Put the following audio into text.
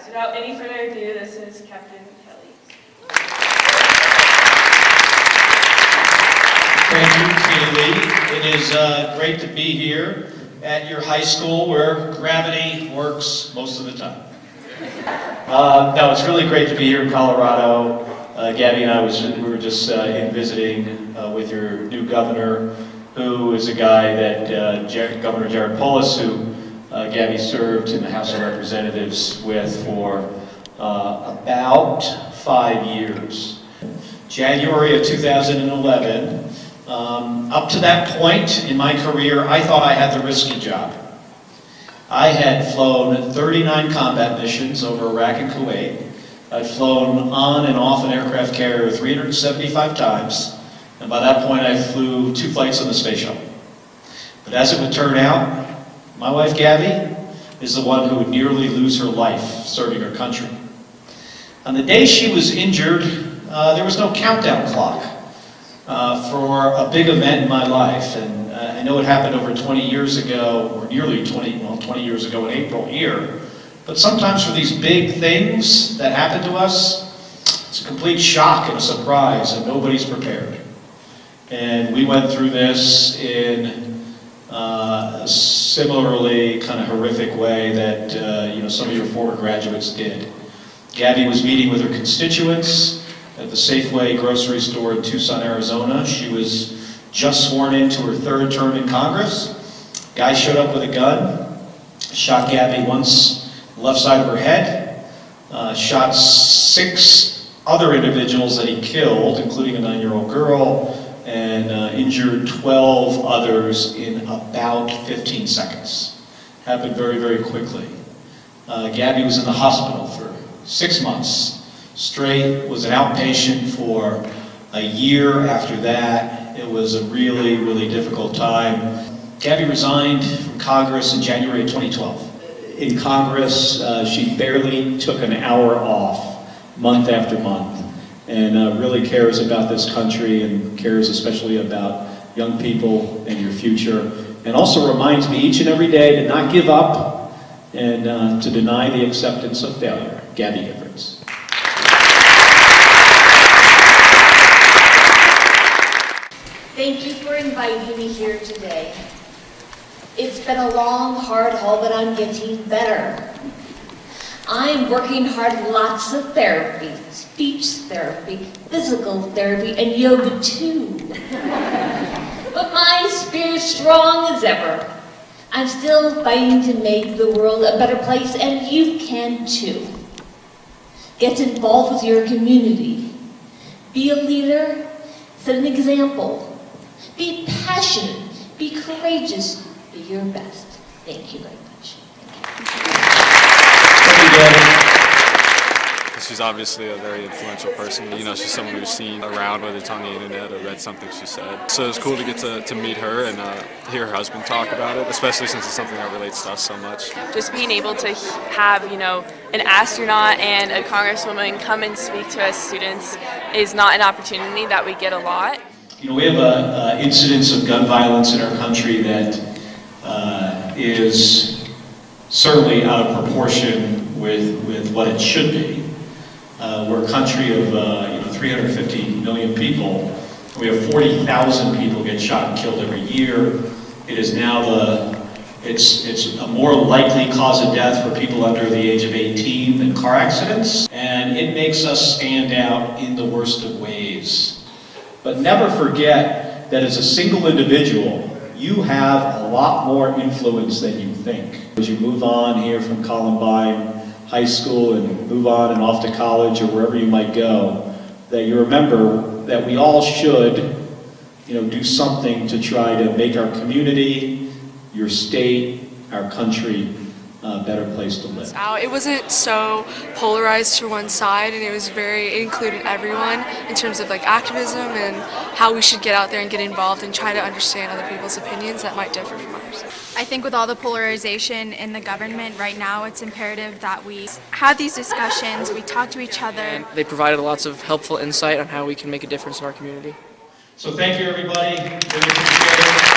Without any further ado, this is Captain Kelly. Thank you, Kaylee. It is great to be here at your high school where gravity works most of the time. No, it's really great to be here in Colorado. Gabby and I we were just in visiting with your new governor, who is a guy that Governor Jared Polis, who Gabby served in the House of Representatives with for about 5 years. January of 2011, up to that point in my career, I thought I had the risky job. I had flown 39 combat missions over Iraq and Kuwait. I'd flown on and off an aircraft carrier 375 times, and by that point I flew 2 flights on the space shuttle. But as it would turn out, my wife Gabby is the one who would nearly lose her life serving her country. On the day she was injured, there was no countdown clock for a big event in my life, and I know it happened over 20 years ago, or nearly 20 years ago in April here. But sometimes for these big things that happen to us, it's a complete shock and a surprise, and nobody's prepared. And we went through this in a similarly kind of horrific way that some of your former graduates did. Gabby was meeting with her constituents at the Safeway grocery store in Tucson, Arizona. She was just sworn into her 3rd term in Congress. Guy showed up with a gun, shot Gabby once left side of her head, shot 6 other individuals that he killed, including a 9-year-old girl, and injured 12 others in about 15 seconds. Happened very, very quickly. Gabby was in the hospital for 6 months straight, was an outpatient for a year after that. It was a really, really difficult time. Gabby resigned from Congress in January of 2012. In Congress, she barely took an hour off, month after month, and really cares about this country and cares especially about young people and your future, and also reminds me each and every day to not give up and to deny the acceptance of failure. Gabby Giffords. Thank you for inviting me here today. It's been a long, hard haul, but I'm getting better. I'm working hard, lots of therapy, speech therapy, physical therapy, and yoga too. But my spirit's strong as ever. I'm still fighting to make the world a better place, and you can too. Get involved with your community. Be a leader, set an example. Be passionate, be courageous, be your best. Thank you very much. Thank you, Gabby. She's obviously a very influential person. You know, she's someone we've seen around, whether it's on the internet or read something she said. So it's cool to get to meet her and hear her husband talk about it, especially since it's something that relates to us so much. Just being able to have, an astronaut and a congresswoman come and speak to us students is not an opportunity that we get a lot. We have incidents of gun violence in our country that is certainly out of proportion with what it should be. We're a country of 350 million people. We have 40,000 people get shot and killed every year. It is now it's a more likely cause of death for people under the age of 18 than car accidents, and it makes us stand out in the worst of ways. But never forget that as a single individual, you have a lot more influence than you think. As you move on here from Columbine High School and move on and off to college or wherever you might go, that you remember that we all should, do something to try to make our community, your state, our country a better place to live. It wasn't so polarized to one side, and it included everyone in terms of activism and how we should get out there and get involved and try to understand other people's opinions that might differ from ours. I think with all the polarization in the government right now, it's imperative that we have these discussions, we talk to each other. And they provided lots of helpful insight on how we can make a difference in our community. So thank you, everybody. Really appreciate it.